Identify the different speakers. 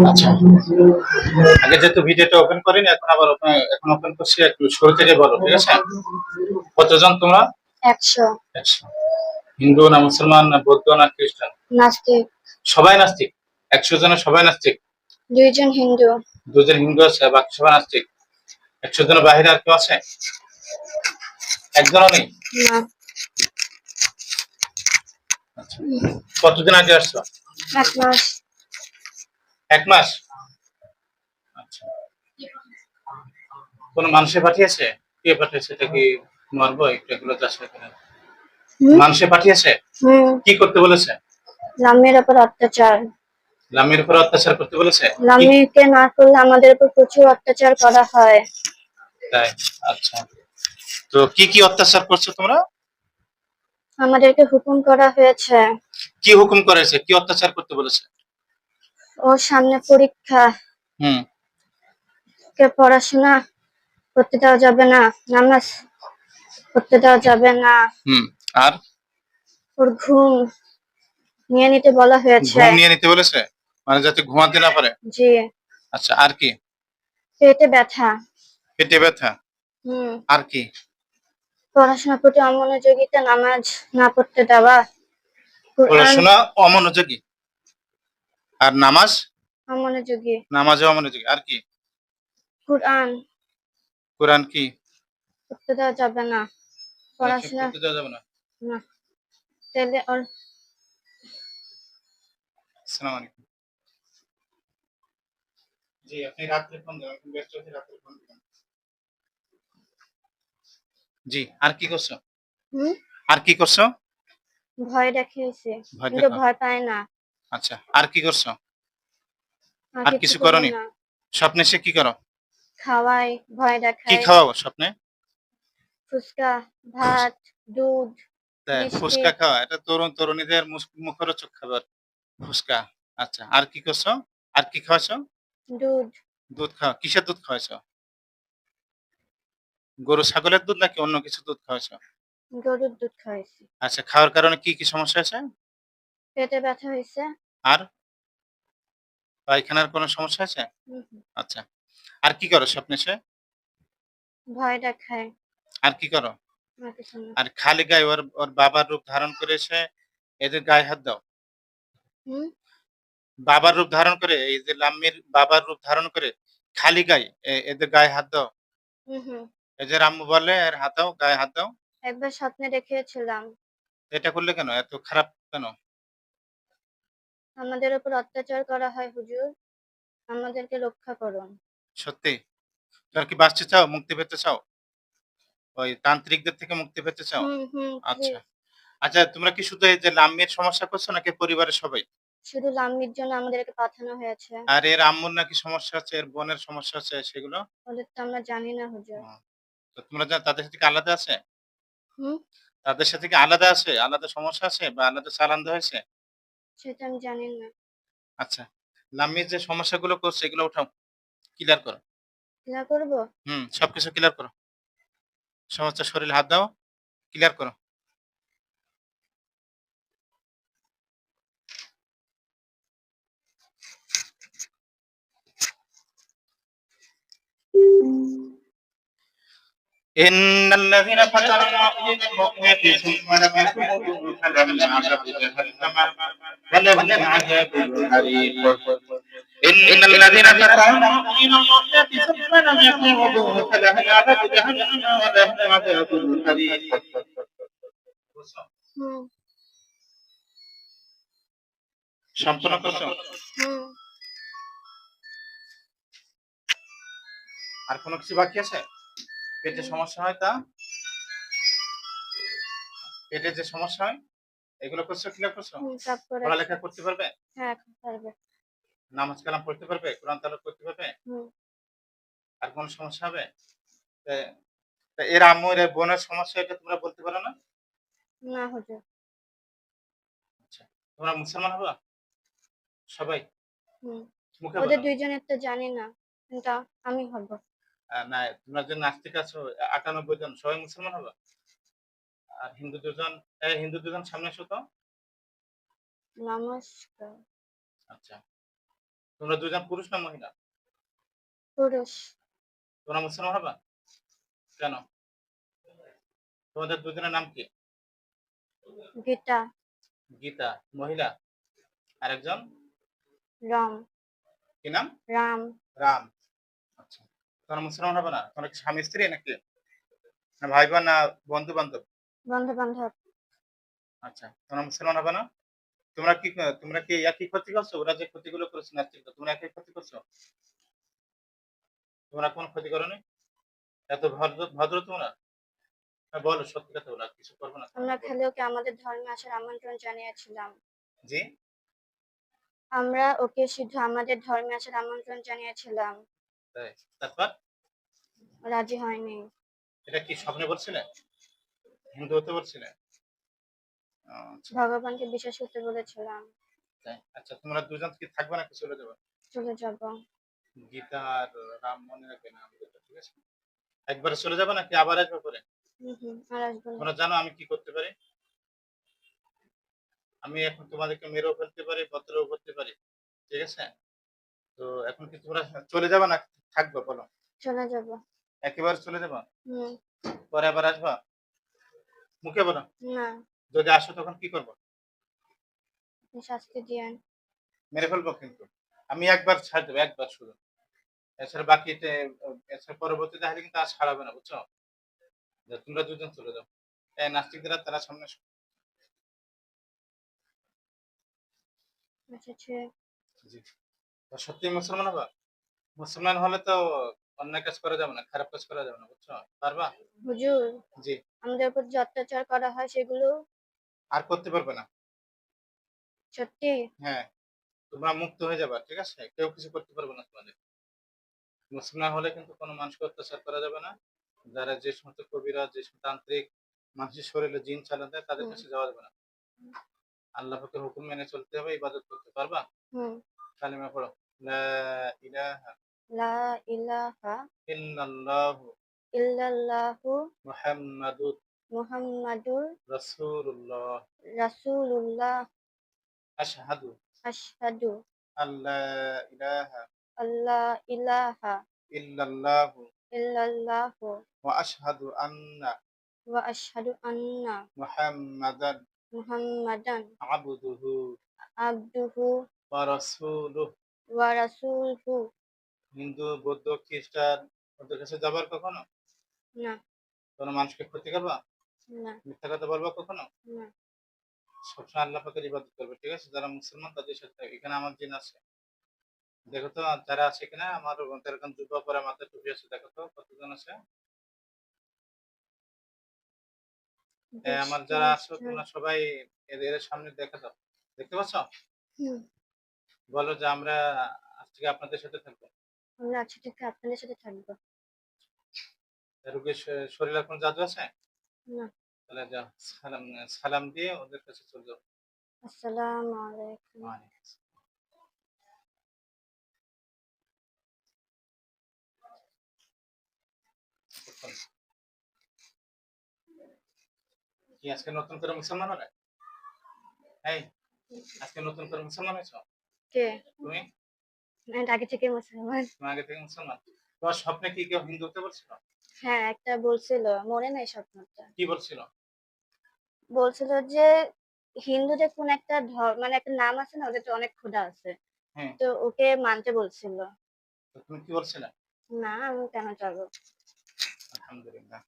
Speaker 1: আচ্ছা, আগে যেহেতু ভিডিওটা ওপেন করিনি, এখন ওপেন করছি। একটু শুরু থেকে বলো, ঠিক আছে? কতজন তোমরা?
Speaker 2: 100।
Speaker 1: 100। হিন্দু না মুসলমান না বৌদ্ধ না খ্রিস্টান?
Speaker 2: নাস্তিক।
Speaker 1: সবাই নাস্তিক? 100 জনের সবাই নাস্তিক?
Speaker 2: 2 জন হিন্দু।
Speaker 1: 2 জন হিন্দু আছে, বাকি সবাই নাস্তিক। 100 জনের বাইরে আর কেউ আছে? একজনও নেই?
Speaker 2: না।
Speaker 1: আচ্ছা, কতদিন আগে আসছো?
Speaker 2: 1 মাস।
Speaker 1: 1 মাস? আচ্ছা, কোন মানুষে পাঠিয়েছে? কে পাঠিয়েছে? এটা কি মারবো একটু, এগুলো চাষ করে মানুষে পাঠিয়েছে? কি করতে বলেছে?
Speaker 2: লামির উপর অত্যাচার।
Speaker 1: লামির উপর অত্যাচার করতে বলেছে?
Speaker 2: লামিকে না করলে আমাদের উপর প্রচুর অত্যাচার করা হয়।
Speaker 1: তাই? আচ্ছা, তো কি কি অত্যাচার করছো তোমরা?
Speaker 2: আমাদেরকে হুকুম করা হয়েছে।
Speaker 1: কি হুকুম করেছে? কি অত্যাচার করতে বলেছে?
Speaker 2: ওর সামনে পরীক্ষা, কে পড়াশোনা করতে দেওয়া যাবে না, নামাজ করতে দেওয়া যাবে না।
Speaker 1: আর
Speaker 2: ওর ঘুম নিয়ে নিতে বলা হয়েছে।
Speaker 1: ঘুম নিয়ে নিতে বলেছে, মানে যাতে ঘুমাতে না পারে?
Speaker 2: জি।
Speaker 1: আচ্ছা, আর কি?
Speaker 2: পেটে ব্যথা।
Speaker 1: পেটে ব্যথা? আর কি?
Speaker 2: পড়াশোনার প্রতি অমনোযোগিতা, নামাজ না পড়তে দেওয়া।
Speaker 1: পড়াশোনা অমনোযোগী, আর নামাজ
Speaker 2: অমনোযোগী।
Speaker 1: নামাজে অমনোযোগী, আর কি?
Speaker 2: কুরআন
Speaker 1: কোরআন কি
Speaker 2: পড়তে দেওয়া যাবে না। পড়াশোনা
Speaker 1: করতে দেওয়া যাবে না?
Speaker 2: না। তাহলে ওর
Speaker 1: আসসালামু আলাইকুম। জি, আপনি রাত্রে ফোন দেন, আপনি ব্যস্ত আছেন, রাত্রে ফোন দিবেন। জি, আর কি করছো? আর কি করছো?
Speaker 2: ভয় দেখিয়েছে, কিন্তু ভয় পায় না।
Speaker 1: আচ্ছা, আর কি করছো? আর
Speaker 2: কিছু
Speaker 1: কিছু
Speaker 2: করবো
Speaker 1: করনি?
Speaker 2: না।
Speaker 1: স্বপ্নে সে কি করো?
Speaker 2: খাওয়াই, ভয়
Speaker 1: কি
Speaker 2: দেখাই।
Speaker 1: খাওয়াবো স্বপ্নে?
Speaker 2: ফুচকা, ভাত, দুধ, মিষ্টি।
Speaker 1: ফুচকা খাওয়া? এটা তরুণ তরুণীদের মুখরোচক খাবার, ফুচকা। আচ্ছা, আর কি করছো? আর কি খাওয়াছো?
Speaker 2: দুধ।
Speaker 1: দুধ খাওয়া? কিসের দুধ খাওয়াইছো? গরু ছাগলের দুধ নাকি অন্য কিছু দুধ খাওয়াইছো?
Speaker 2: গরুর দুধ খাওয়াইছি।
Speaker 1: আচ্ছা, খাওয়ার কারণে কি কি সমস্যা হয়েছে?
Speaker 2: পেটে ব্যথা হয়েছে।
Speaker 1: আর পায়খানার কোনো সমস্যা আছে? আচ্ছা, আর কি করো স্বপ্নে সে?
Speaker 2: ভয় দেখায়।
Speaker 1: আর কি করো? আর খালি গায়ে ওর ওর বাবার রূপ ধারণ করে এসে এদের গায়ে হাত দাও? বাবার রূপ ধারণ করে, এই যে লাম্মির বাবার রূপ ধারণ করে খালি গায়ে এদের গায়ে হাত দাও? এই যে রাম্মু বলে এর হাত দাও, গায়ে হাত দাও।
Speaker 2: একবার স্বপ্নে দেখেছিলাম।
Speaker 1: এটা করলে কেন? এত খারাপ কেন?
Speaker 2: আমাদের উপর অত্যাচার করা হয় হুজুর, আমাদেরকে রক্ষা করুন।
Speaker 1: সত্যি? তোমরা কি বাঁচতে চাও, মুক্তি পেতে চাও? ওই তান্ত্রিকদের থেকে মুক্তি পেতে চাও? আচ্ছা, আচ্ছা, তোমরা কি শুধু এই যে লাম্মির সমস্যা করছো নাকি পরিবারের সবাই?
Speaker 2: শুধু লাম্মির জন্য আমাদেরকে পাঠানো হয়েছে।
Speaker 1: আর এর আম্মুর নাকি সমস্যা আছে, এর বোনের সমস্যা আছে, সেগুলো?
Speaker 2: ওদের তো আমরা জানি না হুজুর।
Speaker 1: তো তোমরা তাদের সাথে কি আলাদা আছে?
Speaker 2: হুম?
Speaker 1: তাদের সাথে কি আলাদা আছে? আলাদা সমস্যা আছে বা আলাদা চালান দেওয়া হয়েছে?
Speaker 2: সেটা আমি জানি না।
Speaker 1: আচ্ছা, লাম্মির যে সমস্যাগুলো করছে এগুলো উঠাও, ক্লিয়ার করো।
Speaker 2: ক্লিয়ার করবো?
Speaker 1: সবকিছু ক্লিয়ার করো। সমস্ত শরীরে হাত দাও, ক্লিয়ার করো। إن الذين فتنوا المؤمنات ثم لم يتوبوا فلهم عذاب جهنم ولهم عذاب الحريق. إن الذين فتنوا المؤمنات ثم لم يتوبوا فلهم عذاب جهنم ولهم عذاب الحريق. সম্পূর্ণ করছো? আর কোনো কিছু বাকি আছে? পেটে সমস্যা হয় তা? পেটে যে সমস্যা হয় এগুলো করছো, ক্লিয়ার করছো? পড়ালেখা করতে পারবে?
Speaker 2: হ্যাঁ, পারবে।
Speaker 1: নামাজ কালাম পড়তে পারবে? কোরআন তেলাওয়াত করতে পারবে? আর কোনো সমস্যা হবে? এর আম্মুর এর বোনের সমস্যা, এটা তোমরা বলতে পারো না?
Speaker 2: না হুজুর।
Speaker 1: আচ্ছা, তোমরা মুসলমান হবা সবাই? মুখে
Speaker 2: ওদের
Speaker 1: বলো।
Speaker 2: 2 জনের তো জানি না, কিন্তু আমি হব।
Speaker 1: না, তোমরা যে নাস্তিক আছো 98 জন সবাই মুসলমান হবা? আর হিন্দু দুজন সামনে এসো তো।
Speaker 2: নমস্কার।
Speaker 1: আচ্ছা, তোমরা দুজন পুরুষ না মহিলা?
Speaker 2: পুরুষ।
Speaker 1: তোমরা মুসলমান হবা কেন? তোমাদের দুজনের নাম কি?
Speaker 2: গীতা।
Speaker 1: গীতা মহিলা, আরেকজন
Speaker 2: রাম।
Speaker 1: কি নাম?
Speaker 2: রাম।
Speaker 1: রাম। আচ্ছা, তোমরা মুসলমান হবে না? তোমরা কি স্বামী স্ত্রী নাকি, না ভাই বোন, না বন্ধু বান্ধব?
Speaker 2: বন্ধু বান্ধব।
Speaker 1: আচ্ছা, তোমরা মুসলমান হবে না? তোমরা কি একই ক্ষতি করছো? ওরা যে ক্ষতিগুলো করেছে নাস্তিকরা, তোমরা একই ক্ষতি করছো? তোমরা কোন ক্ষতি করোনি? এত ভদ্র ভদ্র তোমরা? হ্যাঁ, বলো সত্যি কথা বলো, আর কিছু করবো না
Speaker 2: আমরা
Speaker 1: তোমাকে, বলো।
Speaker 2: খালি ওকে আমাদের ধর্মে আসার আমন্ত্রণ জানিয়েছিলাম।
Speaker 1: জি।
Speaker 2: আমরা ওকে শুধু আমাদের ধর্মে আসার আমন্ত্রণ জানিয়েছিলাম।
Speaker 1: তাই? তারপর
Speaker 2: রাজি হয়নি।
Speaker 1: এটা কি স্বপ্নে বলছিলে? হিন্দু হতে বলছিলে? আচ্ছা।
Speaker 2: ভগবানকে বিশ্বাস করতে বলেছিলাম।
Speaker 1: তাই? আচ্ছা, তোমরা দুজন কি থাকবে নাকি চলে যাবে?
Speaker 2: চলে যাব।
Speaker 1: গীতা আর রাম মনে রাখবে না আমাদের, ঠিক আছে? একবারে চলে যাবে নাকি আবার আসবে পরে?
Speaker 2: আর আসবো না।
Speaker 1: তোমরা জানো আমি কি করতে পারি? আমি এখন তোমাদেরকে মেরেও ফেলতে পারি, বদলেও করতে পারি, ঠিক আছে? তো এখন কি তোমরা চলে যাবে না থাকবে, বলো?
Speaker 2: চলে যাব।
Speaker 1: একেবারে চলে যাবা?
Speaker 2: হুম।
Speaker 1: পরে আবার আসবা? মুখে বলো।
Speaker 2: না।
Speaker 1: যদি আসো তখন কি করবো?
Speaker 2: আপনি শাস্তি দিয়েন।
Speaker 1: মেরে ফেলবো কিন্তু। আমি একবার ছাড় দেবো, একবার শুধু। এছাড়া বাকিতে এছাড়া পরবর্তীতে আসলে কিন্তু আর ছাড়াবে না, বুঝছো? যে তোমরা দুজন চলে যাও। এই নাস্তিকরা তারা সামনে এসো।
Speaker 2: আচ্ছা ঠিক।
Speaker 1: জি। তো সত্যি মুসলমান হবা? মুসলমান হলে তো অন্যায় কাজ করা যাবে না, খারাপ কাজ করা যাবে না, বুঝছো? পারবা?
Speaker 2: হুজুর,
Speaker 1: জি।
Speaker 2: আমাদের উপর যে অত্যাচার করা হয় সেগুলো
Speaker 1: আর করতে পারবে না।
Speaker 2: সত্যি?
Speaker 1: হ্যাঁ, তোমরা মুক্ত হয়ে যাবা, ঠিক আছে? কেউ কিছু করতে পারবে না তোমাদের। মুসলমান হলে কিন্তু কোনো মানুষকে অত্যাচার করা যাবে না। যারা যে সমস্ত কবিরাজ, যে সমস্ত তান্ত্রিক মানুষের শরীরে জিন চালান দেয়, তাদের
Speaker 2: হুম।
Speaker 1: কাছে যাওয়া যাবে না। আল্লাহ পাকের হুকুম মেনে চলতে হবে, ইবাদত করতে পারবা?
Speaker 2: হুম।
Speaker 1: কালিমা পড়ো। লা ইলাহা
Speaker 2: লা ইলাহা
Speaker 1: ইল্লাল্লাহু
Speaker 2: ইল্লাল্লাহু
Speaker 1: মুহাম্মাদুর
Speaker 2: মুহাম্মাদুর
Speaker 1: রাসূলুল্লাহ।
Speaker 2: রাসূলুল্লাহ।
Speaker 1: আশহাদু
Speaker 2: আশহাদু
Speaker 1: আল্লা ইলাহা
Speaker 2: আল্লা ইলাহা
Speaker 1: ইল্লাল্লাহু
Speaker 2: ইল্লাল্লাহু
Speaker 1: ওয়া আশহাদু আন্না
Speaker 2: ওয়া আশহাদু আন্না
Speaker 1: মুহাম্মাদান
Speaker 2: মুহাম্মাদান
Speaker 1: আবদুহু
Speaker 2: আবদুহু
Speaker 1: ওয়া রাসূলুহু।
Speaker 2: ওয়া রাসূলুহু।
Speaker 1: হিন্দু, বৌদ্ধ, খ্রিস্টান ওদের কাছে যাবার কখনো?
Speaker 2: না।
Speaker 1: কোনো মানুষকে ক্ষতি করবা?
Speaker 2: না।
Speaker 1: মিথ্যা কথা বলবা কখনো?
Speaker 2: না।
Speaker 1: সবসময় আল্লাহ পাকের ইবাদত করবে, ঠিক আছে? যারা মুসলমান তাদের সাথে থাকবে। এখানে আমার জিন আছে। দেখো তো যারা আছে কিনা, আমার এরকম জুব্বা পরা, মাথায় টুপি আছে, দেখো তো কতজন আছে? আমার
Speaker 2: ২০টা
Speaker 1: যারা আছো
Speaker 2: জন।
Speaker 1: তোমরা সবাই এদের সামনে দেখে দাও। দেখতে পাচ্ছ?
Speaker 2: হুম।
Speaker 1: বলো যে আমরা আজ থেকে আপনাদের সাথে থাকবো।
Speaker 2: আমরা আজকে থেকে আপনাদের সাথে থাকবো।
Speaker 1: রোগীর শরীরে কোনো জাদু আছে?
Speaker 2: না।
Speaker 1: তাহলে যাও, সালাম সালাম দিয়ে ওদের কাছে চলে যাও।
Speaker 2: আসসালামু আলাইকুম।
Speaker 1: কি আজকে নতুন করে মুসলমান হলে? এই, আজকে নতুন করে মুসলমান হয়েছো
Speaker 2: কে?
Speaker 1: তুমি?
Speaker 2: আমি আগে থেকে মুসলমান।
Speaker 1: তুমি আগে থেকে মুসলমান? তোমার স্বপ্নে কি কেউ হিন্দু হতে বলছিল?
Speaker 2: হ্যাঁ, একটা বলছিল, মনে নাই স্বপ্নটা।
Speaker 1: কি বলছিল?
Speaker 2: বলছিল যে হিন্দুদের কোন একটা মানে একটা নাম আছে না, ওদের তো অনেক খোদা আছে।
Speaker 1: হ্যাঁ।
Speaker 2: তো ওকে মানতে বলছিল।
Speaker 1: তো তুমি কি বলছিলে?
Speaker 2: না, আমি কেন যাবো?
Speaker 1: আলহামদুলিল্লাহ।